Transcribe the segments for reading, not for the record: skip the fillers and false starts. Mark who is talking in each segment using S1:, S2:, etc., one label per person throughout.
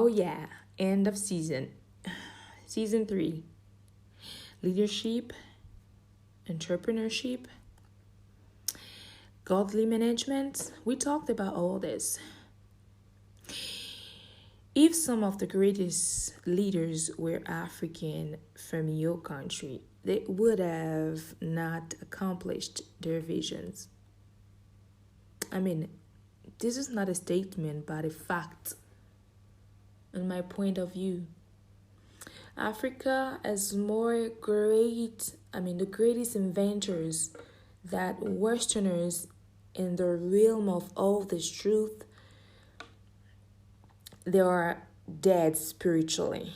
S1: Oh, yeah. End of season. Season 3. Leadership, entrepreneurship, godly management. We talked about all this. If some of the greatest leaders were African from your country, they would have not accomplished their visions. I mean, this is not a statement, but a fact. In my point of view, Africa has the greatest inventors that Westerners in the realm of all this truth, they are dead spiritually.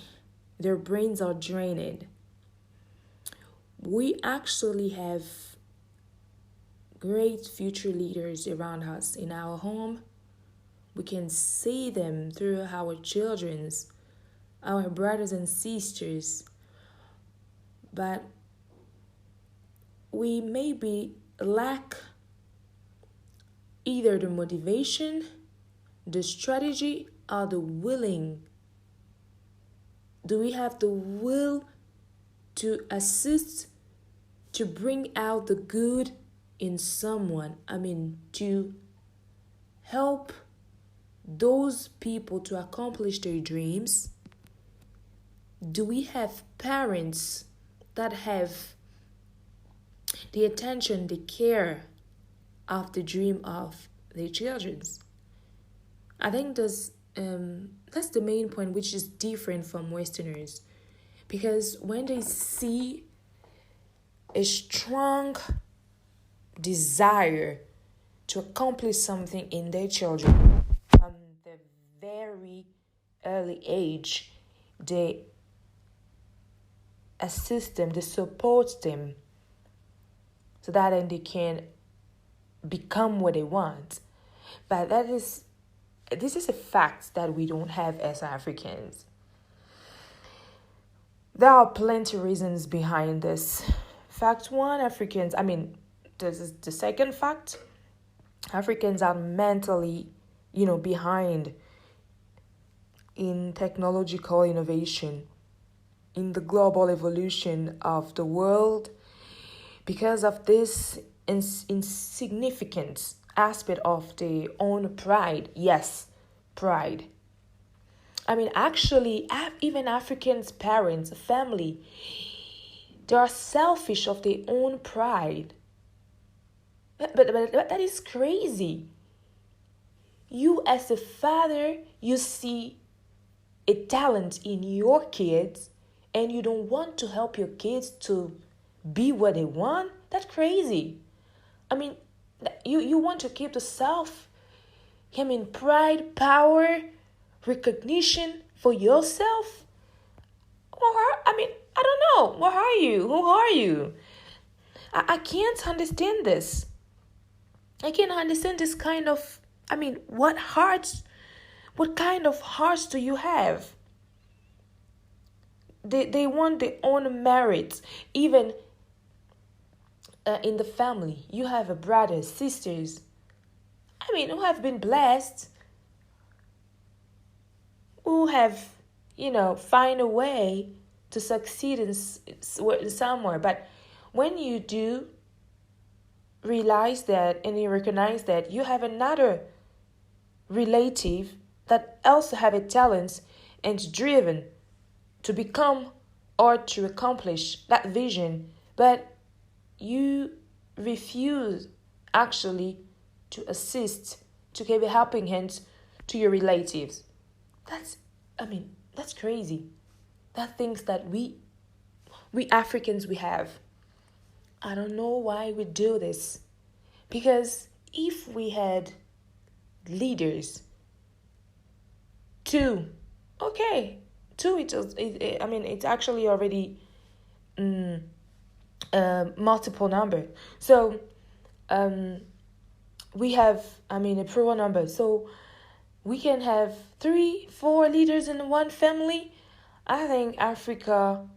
S1: Their brains are drained. We actually have great future leaders around us in our home. We can see them through our children's, our brothers and sisters. But we maybe lack either the motivation, the strategy, or the willing. Do we have the will to assist, to bring out the good in someone? To help those people to accomplish their dreams? Do we have parents that have the attention, the care of the dream of their children? I think that's the main point, which is different from Westerners. Because when they see a strong desire to accomplish something in their children from the very early age, they assist them, they support them, so that then they can become what they want. But this is a fact that we don't have as Africans. There are plenty of reasons behind this. Fact one, this is the second fact. Africans are mentally, behind in technological innovation, in the global evolution of the world, because of this insignificant aspect of their own pride. Yes, pride. Actually, even Africans' parents, family, they are selfish of their own pride. But that is crazy. You as a father, you see a talent in your kids, and you don't want to help your kids to be what they want? That's crazy. You want to keep the pride, power, recognition for yourself? I don't know. What are you? Who are you? I can't understand this. I can't understand this kind of, what kind of hearts do you have? They want their own merits. Even in the family, you have brothers, sisters, who have been blessed, who have, find a way to succeed in somewhere. But when you do realize that, and you recognize that you have another relative that also have a talent and driven to become or to accomplish that vision, but you refuse actually to assist, to give a helping hand to your relatives. That's crazy. That things that we Africans, we have. I don't know why we do this. Because if we had leaders, two, it's actually already multiple number. So we have a plural number. So we can have 3-4 leaders in one family. I think Africa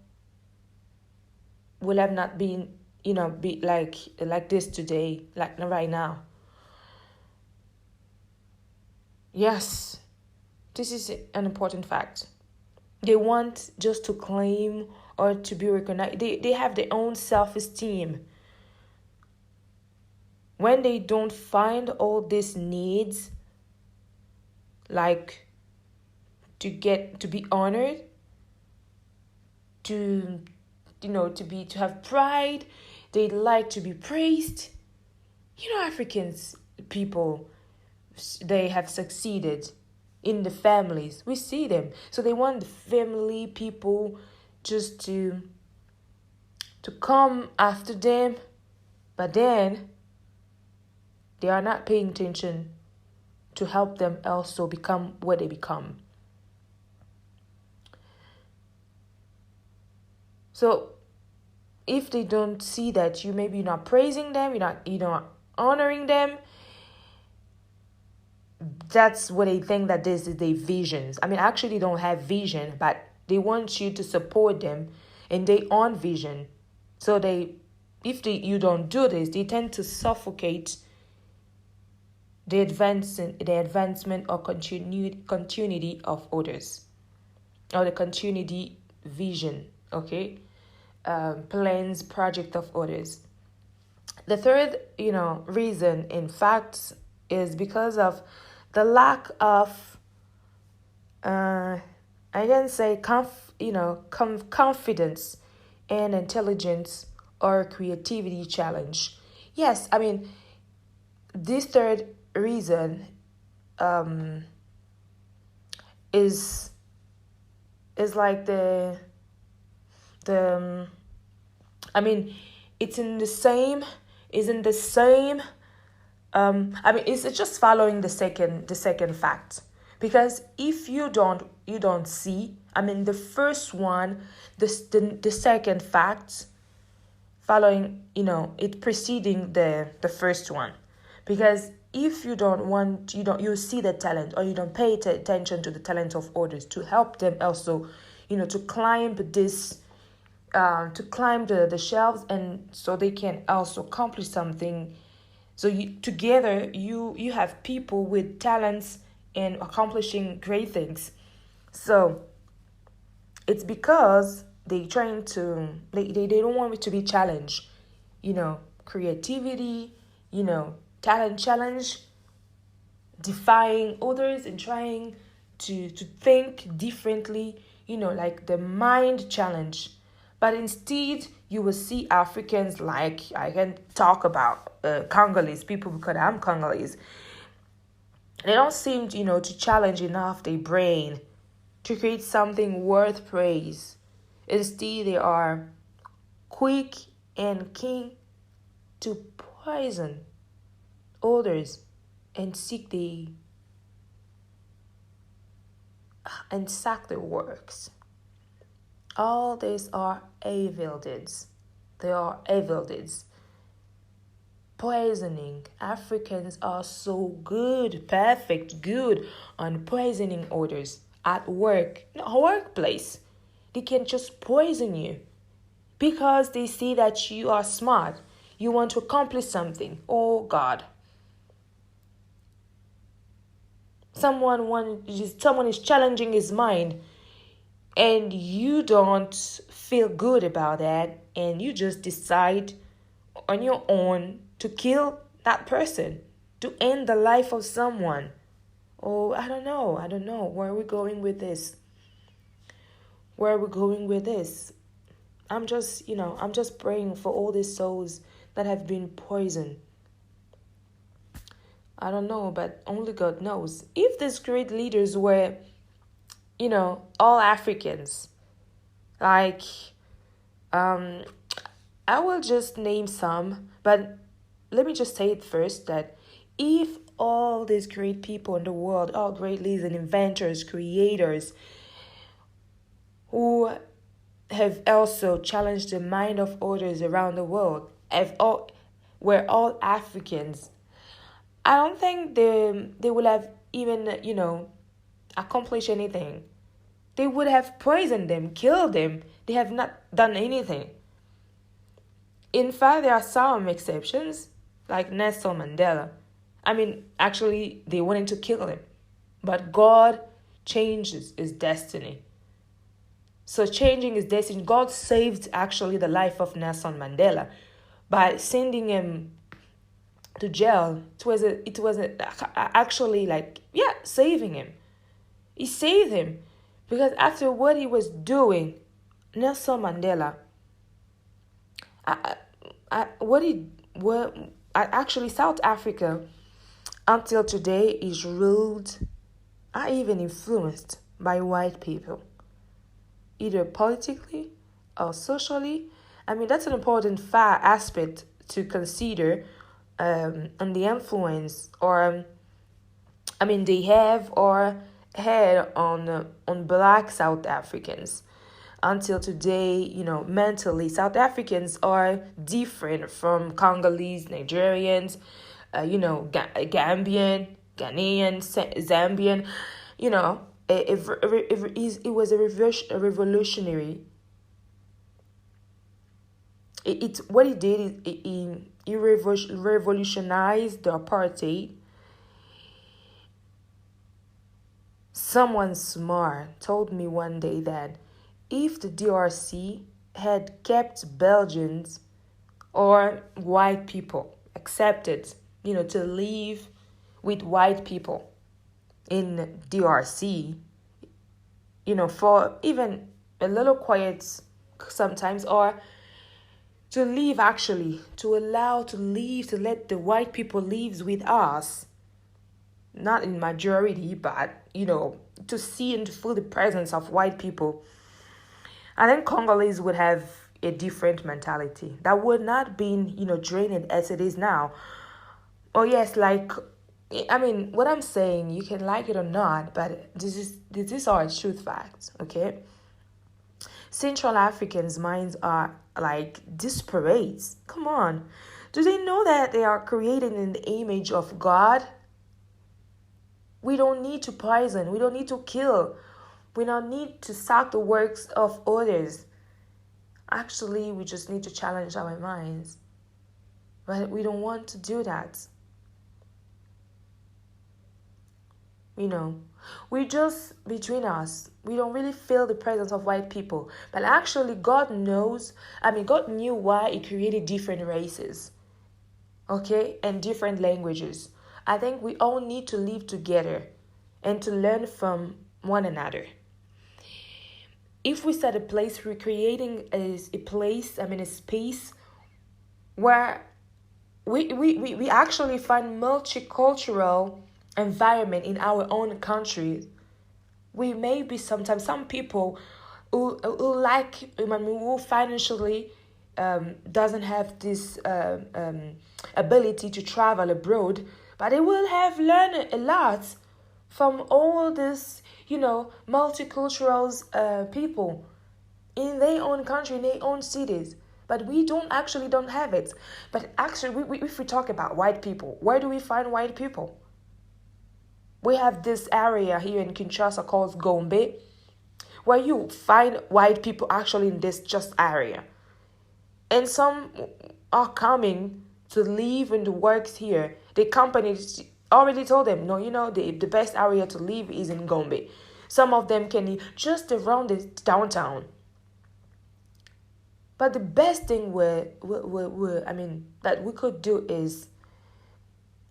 S1: will have not been be like this today, like right now. Yes, this is an important fact. They want just to claim or to be recognized. They have their own self-esteem. When they don't find all these needs, like to be honored, to have pride, they like to be praised. Africans people, they have succeeded in the families. We see them. So they want the family people just to come after them, but then they are not paying attention to help them also become what they become. So if they don't see that you're not praising them, you're not honoring them, that's what they think that this is their visions. Actually they don't have vision, but they want you to support them in their own vision. So if you don't do this, they tend to suffocate the advancement or continuity of others, or the continuity vision, okay, plans, project of others. The third, reason, in fact, is because of the lack of, I can say, confidence and intelligence or creativity challenge. Yes, this third reason is like it's in the same it's just following the second fact. Because if you don't see, the first one, the second fact following, it preceding the first one. Because if you you see the talent, or you don't pay attention to the talent of others to help them also, to climb this, to climb the shelves, and so they can also accomplish something. So together you have people with talents and accomplishing great things. So it's because they don't want it to be challenged, creativity, talent challenge, defying others and trying to think differently, like the mind challenge. But instead, you will see Africans, like I can talk about Congolese people because I'm Congolese. They don't seem, to challenge enough their brain to create something worth praise. Instead, they are quick and keen to poison others and sack their works. All these are evil deeds. They are evil deeds. Poisoning. Africans are so good on poisoning others at work, workplace. They can just poison you because they see that you are smart. You want to accomplish something. Oh God. Someone is challenging his mind, and you don't feel good about that, and you just decide on your own to kill that person, to end the life of someone. Oh, I don't know. Where are we going with this? I'm just praying for all these souls that have been poisoned. I don't know, but only God knows. If these great leaders were, all Africans, like, I will just name some, but let me just say it first that if all these great people in the world, all great leaders and inventors, creators, who have also challenged the mind of others around the world, were all Africans, I don't think they will have even, accomplished anything. They would have poisoned them, killed them. They have not done anything. In fact, there are some exceptions, like Nelson Mandela. Actually, they wanted to kill him. But God changes his destiny. So changing his destiny, God saved actually the life of Nelson Mandela by sending him to jail. It was actually like, yeah, saving him. He saved him because after what he was doing, Nelson Mandela, actually South Africa until today is ruled or even influenced by white people, either politically or socially. I mean, that's an important aspect to consider, and the influence they have or had on Black South Africans. Until today, mentally, South Africans are different from Congolese, Nigerians, Gambian, Ghanaian, Zambian. It was a revolutionary. What he did is he revolutionized the apartheid. Someone smart told me one day that if the DRC had kept Belgians or white people accepted, to live with white people in DRC, for even a little quiet sometimes, or to live actually, to let the white people live with us, not in majority, but, to see and to feel the presence of white people. And then Congolese would have a different mentality that would not be, drained as it is now. Oh yes, what I'm saying, you can like it or not, but this are truth facts, okay? Central Africans' minds are like disparate. Come on. Do they know that they are created in the image of God? We don't need to poison. We don't need to kill. We don't need to sack the works of others. Actually, we just need to challenge our minds. But we don't want to do that. We just, between us, we don't really feel the presence of white people. But actually, God knew why He created different races, okay, and different languages. I think we all need to live together and to learn from one another. If we set a place, we're creating a space where we actually find multicultural environment in our own country. We may be sometimes some people who financially doesn't have this ability to travel abroad, but they will have learned a lot from all this, multicultural people in their own country, in their own cities. But we don't have it. But actually, if we talk about white people, where do we find white people? We have this area here in Kinshasa called Gombe, where you find white people actually in this just area. And some are coming to live and to work here. The companies already told them, no, the best area to live is in Gombe. Some of them can live just around the downtown. But the best thing that we could do is,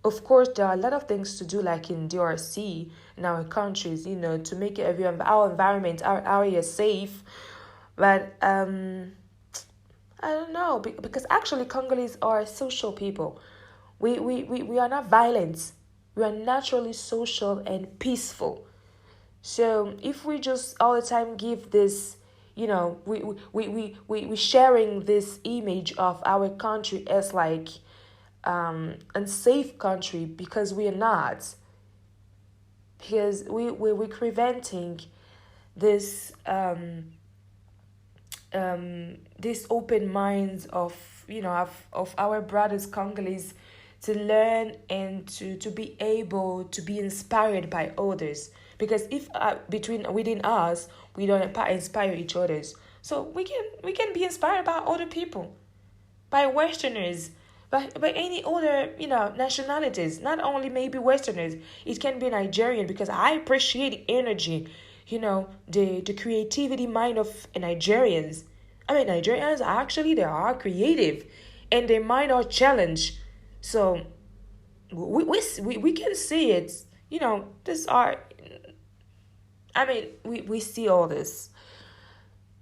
S1: of course, there are a lot of things to do, like in DRC, in our countries, to make our environment, our area safe. But I don't know, because actually Congolese are social people. We are not violent. We are naturally social and peaceful. So if we just all the time give this, we sharing this image of our country as like unsafe country, because we are not. Because we're preventing this this open minds of our brothers Congolese to learn and to be able to be inspired by others. Because if within us we don't inspire each others, so we can be inspired by other people, by Westerners, by any other, nationalities, not only maybe Westerners. It can be Nigerian, because I appreciate the energy, the creativity mind of Nigerians. I mean, Nigerians actually, they are creative, and their mind are challenged. So we can see it. This art. I mean, we see all this.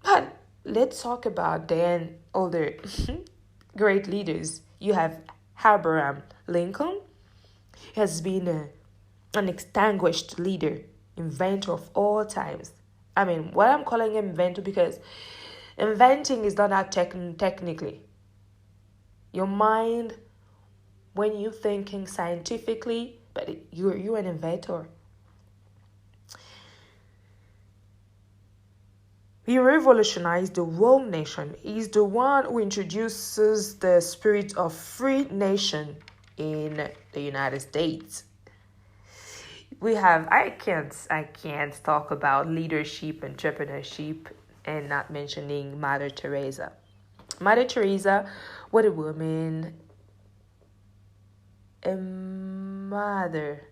S1: But let's talk about then other great leaders. You have Abraham Lincoln. He has been an extinguished leader, inventor of all times. I mean, what I'm calling him inventor, because inventing is not that technically. Your mind, when you're thinking scientifically, but you're an inventor. He revolutionized the world nation. He's the one who introduces the spirit of free nation in the United States. We have, I can't talk about leadership, entrepreneurship, and not mentioning Mother Teresa. Mother Teresa, what a woman, a mother.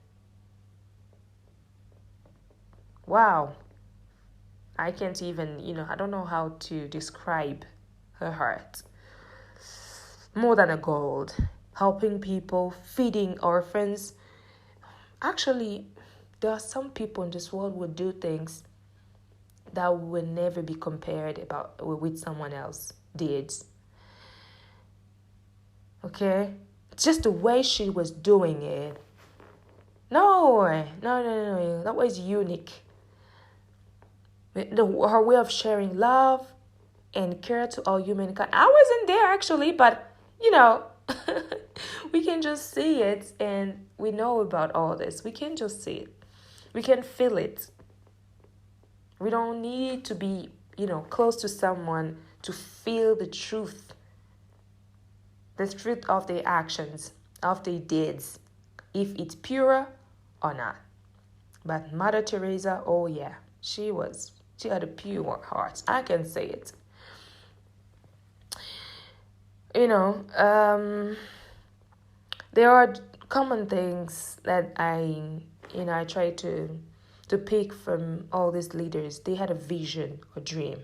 S1: Wow. I can't even, I don't know how to describe her heart. More than a gold, helping people, feeding orphans. Actually, there are some people in this world who do things that will never be compared with someone else did. Okay? Just the way she was doing it. No. That was unique. Her way of sharing love and care to all humankind. I wasn't there actually, but we can just see it, and we know about all this. We can just see it. We can feel it. We don't need to be, close to someone to feel the truth of their actions, of their deeds, if it's pure or not. But Mother Teresa, oh yeah, she had a pure heart. I can say it. There are common things that I try to pick from all these leaders. They had a vision, a dream.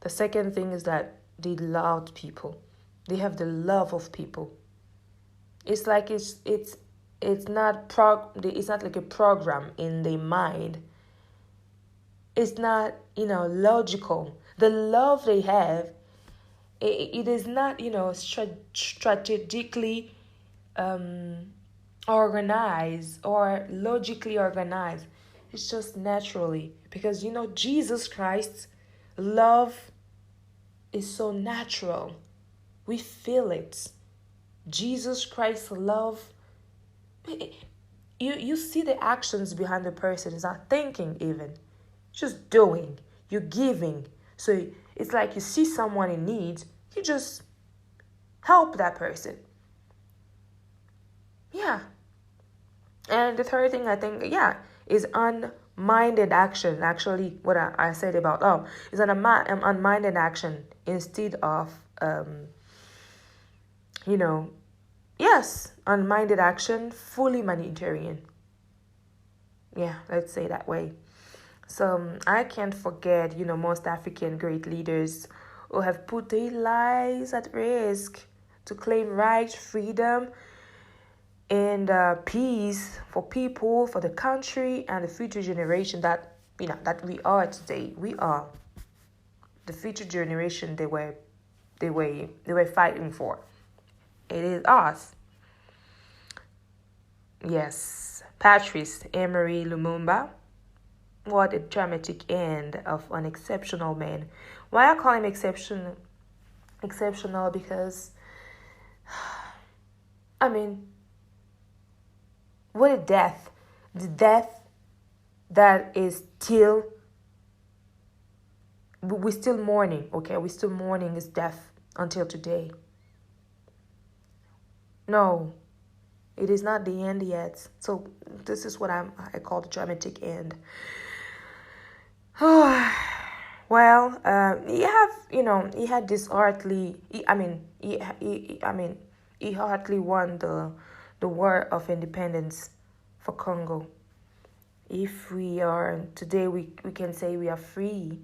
S1: The second thing is that they loved people. They have the love of people. It's like it's not like a program in their mind. It's not, logical. The love they have, it is not, strategically organized or logically organized. It's just naturally. Because, Jesus Christ's love is so natural. We feel it. Jesus Christ's love, you see the actions behind the person. It's not thinking even. Just doing. You're giving. So it's like you see someone in need, you just help that person. Yeah. And the third thing I think, is unminded action. Actually, what I said about love is an unminded action instead of, unminded action, fully humanitarian. Yeah, let's say that way. So I can't forget, most African great leaders who have put their lives at risk to claim rights, freedom, and peace for people, for the country, and the future generation that we are today. We are the future generation they were fighting for. It is us. Yes, Patrice Emery Lumumba. What a dramatic end of an exceptional man. Why I call him exceptional? Because, what a death. The death that is still, we're still mourning, okay? We're still mourning his death until today. No, it is not the end yet. So this is what I call the dramatic end. Well, he had this he he hardly won the war of independence for Congo. If we are today, we can say we are free.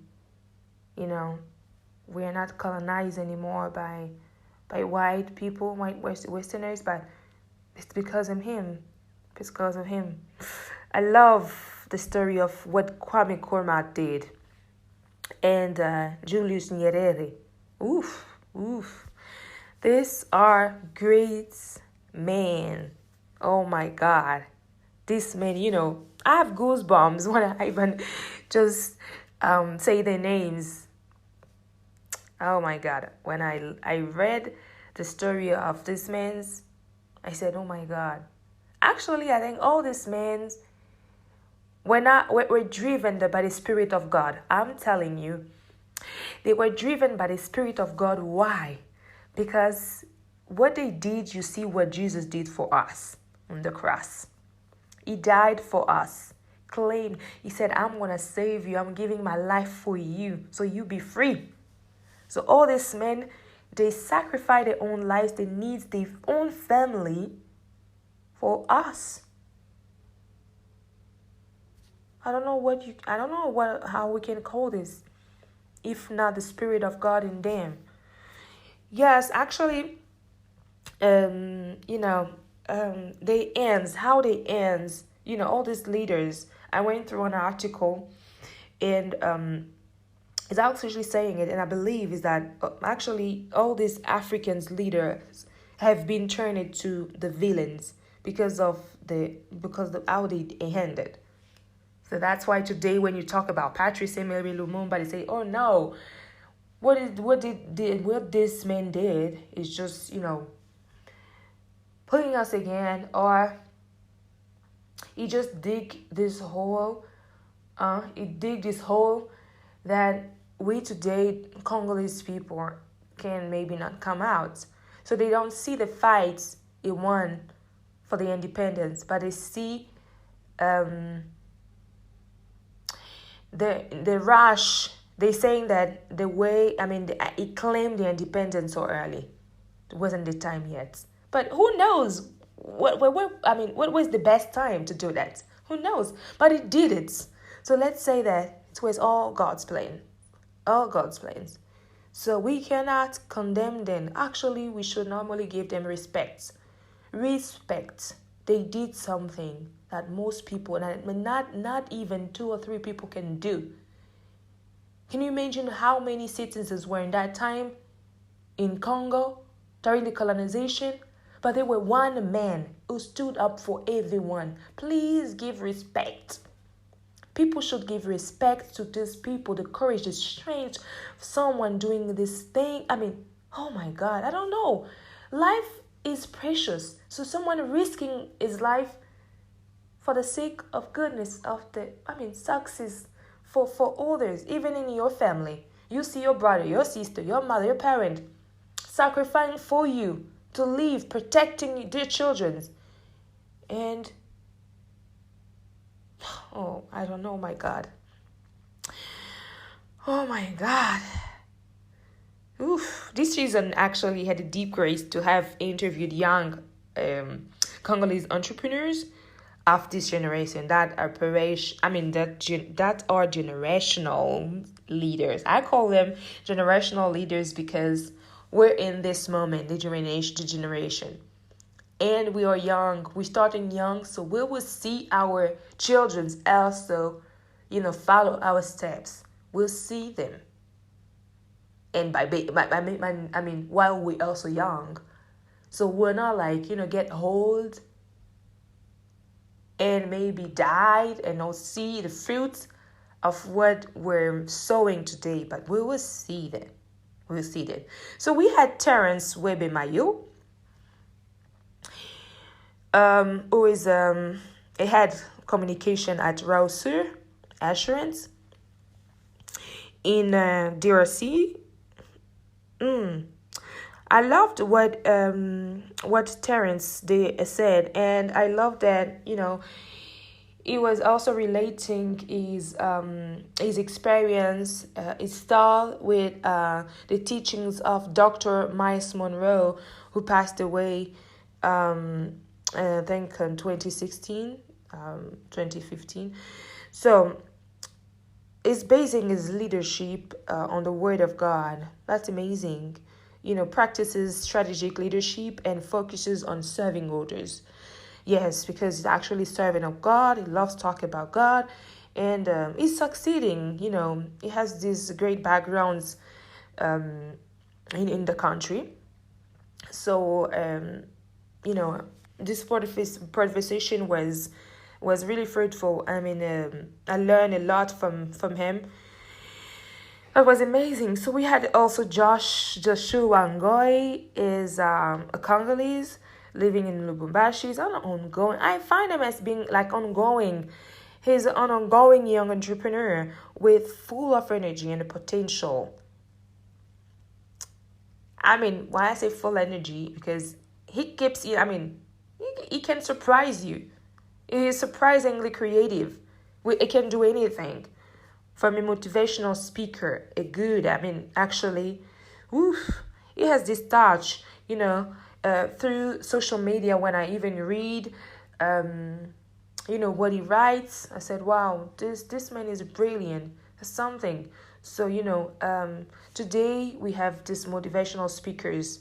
S1: We are not colonized anymore by white people, white Westerners, but it's because of him. It's because of him. I love the story of what Kwame Nkrumah did and Julius Nyerere. Oof. These are great men. Oh my God. These men, I have goosebumps when I even just say their names. Oh my God. When I read the story of these men, I said, oh my God. Actually, I think all these men were driven by the Spirit of God. I'm telling you. They were driven by the Spirit of God. Why? Because what they did, you see what Jesus did for us on the cross. He died for us. Claimed. He said, I'm going to save you. I'm giving my life for you. So you be free. So all these men, they sacrifice their own lives. They need their own family for us. I don't know how we can call this, if not the Spirit of God in them. Yes, actually, they ends, all these leaders. I went through an article, and it's actually saying it, and I believe is that actually all these Africans leaders have been turned into the villains because of how they ended. So that's why today when you talk about Patrice Emery Lumumba, they say, oh no, what this man did is just, putting us again, or he just dig this hole that we today, Congolese people, can maybe not come out. So they don't see the fights he won for the independence, but they see the rush. They're saying that he claimed the independence so early. It wasn't the time yet. But who knows? What was the best time to do that? Who knows? But he did it. So let's say that it was all God's plan. All God's plans. So we cannot condemn them. Actually, we should normally give them respect. Respect. They did something that most people, not even 2 or 3 people can do. Can you imagine how many citizens were in that time in Congo during the colonization? But there were one man who stood up for everyone. Please give respect. People should give respect to these people, the courage, the strength, someone doing this thing. Oh my God, I don't know. Life is precious. So someone risking his life for the sake of goodness, of success for others, even in your family. You see your brother, your sister, your mother, your parent sacrificing for you to live, protecting their children. And I don't know, my God. Oh my God. This season actually had a deep grace to have interviewed young Congolese entrepreneurs of this generation that are generational leaders. I call them generational leaders because we're in this moment, the generation. And we are young. We're starting young, so we will see our children also, follow our steps. We'll see them. And while we're also young, so we're not get old and maybe died and not see the fruits of what we're sowing today, but we will see them. We'll see them. So we had Terence Webe Mayo, who is a head communication at Rouser Assurance in DRC. I loved what Terence said, and I love that he was also relating his experience, his style with the teachings of Dr. Miles Monroe, who passed away, I think in 2016, 2015. So is basing his leadership on the word of God. That's amazing. Practices strategic leadership and focuses on serving others. Yes, because he's actually serving of God. He loves talking about God, and he's succeeding. He has these great backgrounds in the country. So this PODversation was really fruitful. I mean, I learned a lot from him. It was amazing. So we had also Joshua Ngoy is a Congolese living in Lubumbashi. He's ongoing. I find him as being like ongoing. He's an ongoing young entrepreneur with full of energy and potential. I mean, why I say full energy, because he keeps you, he can surprise you. He is surprisingly creative. He can do anything. From a motivational speaker, actually, he has this touch, through social media. When I even read, what he writes, I said, wow, this man is brilliant. There's something. So, today we have these motivational speakers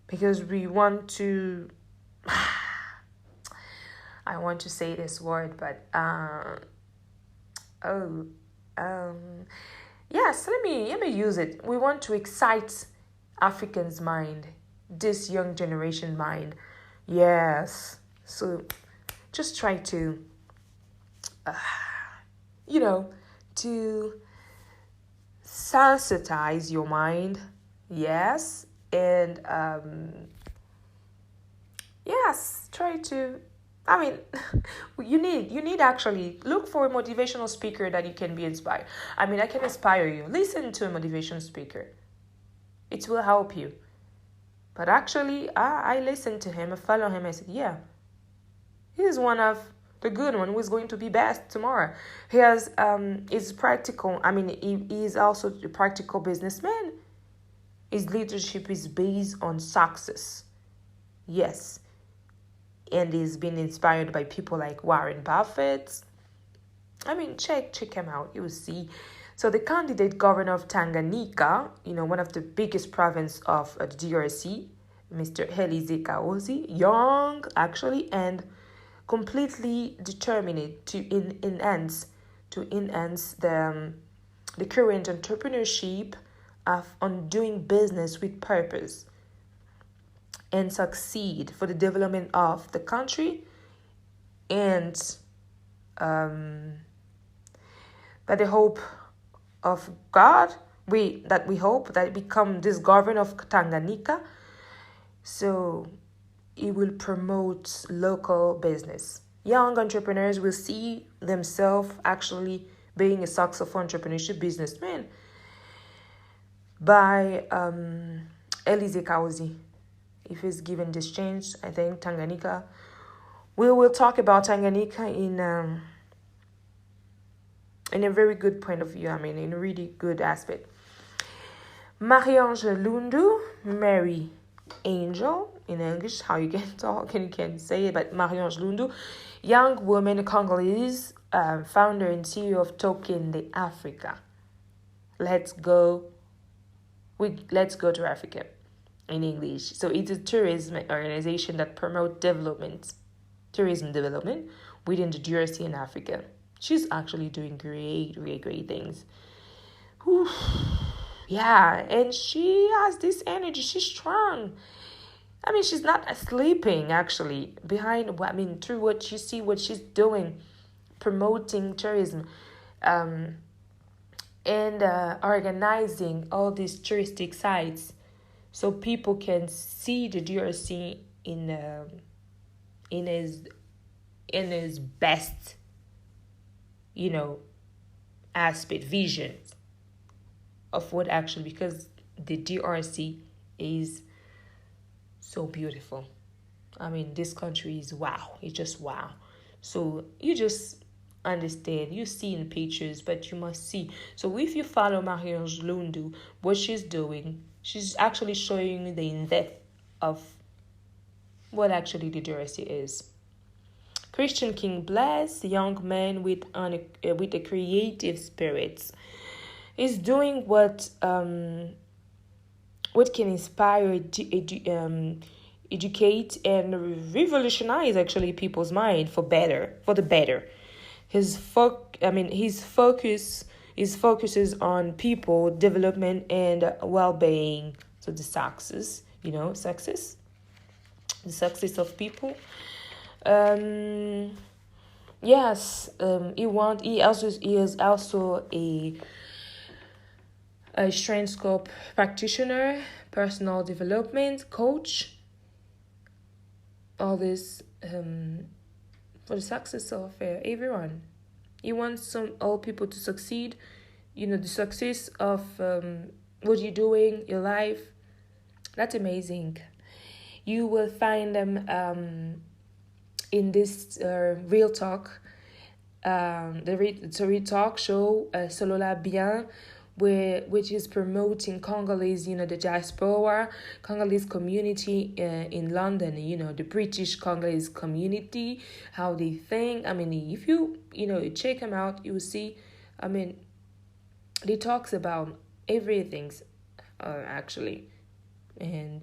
S1: because we want to, I want to say this word, but, yes, let me use it. We want to excite Africans' mind, this young generation mind. Yes. So just try to, to sensitize your mind. Yes. And, yes, try to, you need actually look for a motivational speaker that you can be inspired. I can inspire you. Listen to a motivational speaker. It will help you. But actually, I listened to him, I follow him, I said, yeah, he's one of the good one who is going to be best tomorrow. He has, is practical. He is also a practical businessman. His leadership is based on success. Yes. And he's been inspired by people like Warren Buffett. Check him out. You will see. So the candidate governor of Tanganyika, one of the biggest province of the DRC, Mr. Elize Kaozi, young actually, and completely determined to enhance the current entrepreneurship on doing business with purpose and succeed for the development of the country, and by the hope of God, we hope that become this governor of Tanganyika. So it will promote local business. Young entrepreneurs will see themselves actually being a successful entrepreneurship businessman by Elize Kaozi. If he's given this chance, I think Tanganyika. We will talk about Tanganyika in a very good point of view. In a really good aspect. Marie-Ange Lundu, Mary Angel in English, how you can talk and you can say it, but Marie-Ange Lundu, young woman Congolese, founder and CEO of Token de Africa. Let's go to Africa. In English. So it's a tourism organization that promotes tourism development within the DRC and Africa. She's actually doing great things. Whew. Yeah, and she has this energy. She's strong. She's not sleeping actually through what you see, what she's doing, promoting tourism, and organizing all these touristic sites. So people can see the DRC in his best, aspect, visions of what actually, because the DRC is so beautiful. This country is wow. It's just wow. So you just understand. You see in pictures, but you must see. So if you follow Marie-Ange Lundu, what she's doing, she's actually showing you the in-depth of what actually literacy is. Christian King bless young men with a creative spirit. Is doing what can inspire, educate, and revolutionize actually people's mind for the better. His focuses on people development and well-being. So the success, the success of people. Yes, he is also a strength scope practitioner, personal development coach. All this for the success of everyone. He wants all people to succeed. The success of what you're doing, your life. That's amazing. You will find them in this Real Talk, the Real Talk show, Solola Bien, which is promoting Congolese, the diaspora, Congolese community in London, the British Congolese community, how they think. If you, check them out, you will see, they talks about everything, actually. And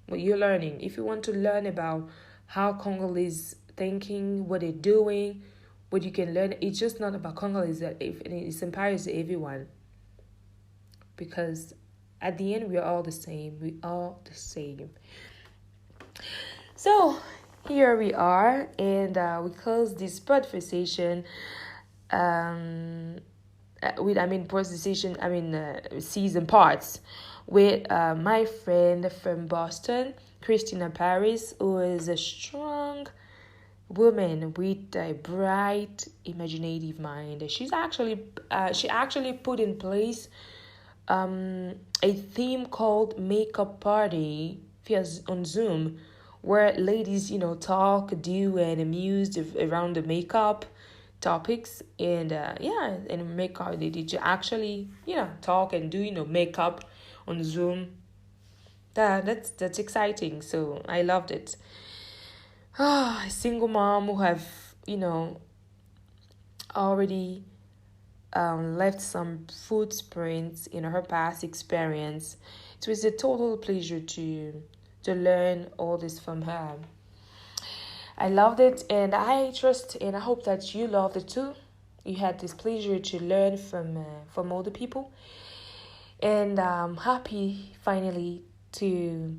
S1: what you're learning, if you want to learn about how Congolese thinking, what they're doing, what you can learn, it's just not about Congolese, it inspires everyone. Because at the end, we are all the same. So here we are, and we close this PODversation season parts with my friend from Boston, Christina Paris, who is a strong woman with a bright, imaginative mind. She actually put in place a theme called Makeup Party on Zoom, where ladies, talk, do, and amuse around the makeup topics. And and makeup, they did actually, talk and do, makeup on Zoom. That's exciting. So I loved it. A single mom who have, already left some footprints in her past experience. It was a total pleasure to learn all this from her. I loved it, and I trust and I hope that you loved it too. You had this pleasure to learn from other people, and I'm happy finally to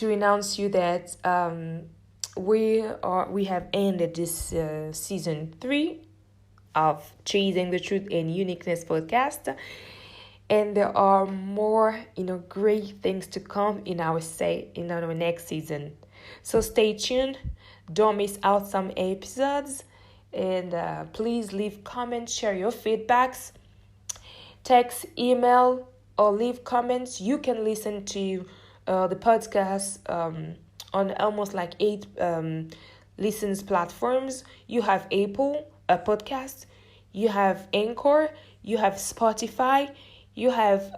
S1: announce you that we have ended this season 3 of Chasing the Truth and Uniqueness podcast, and there are more great things to come in our next season. So stay tuned, don't miss out some episodes, and please leave comments, share your feedbacks, text, email, or leave comments. You can listen to the podcast on almost like 8 listens platforms. You have Apple Podcast, you have Anchor, you have Spotify, you have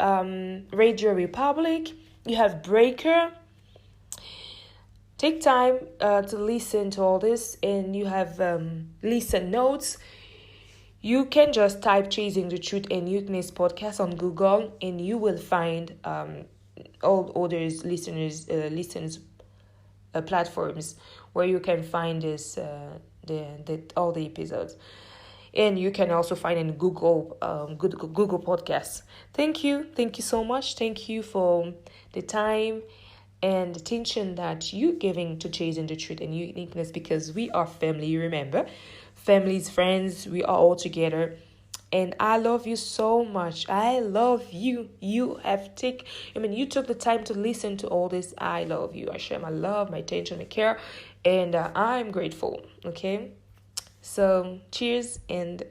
S1: Radio Republic, you have Breaker. Take time to listen to all this, and you have listen notes. You can just type Chasing the Truth and Uniqueness podcast on Google, and you will find all others listens platforms where you can find this all the episodes. And you can also find in Google Podcasts. Thank you so much. Thank you for the time and attention that you giving to Chasing the Truth and Uniqueness, because we are family. Remember, families, friends, we are all together. And I love you so much. I love you. You took the time to listen to all this. I love you. I share my love, my attention, my care, and I'm grateful. Okay, so cheers, and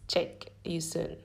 S1: check you soon.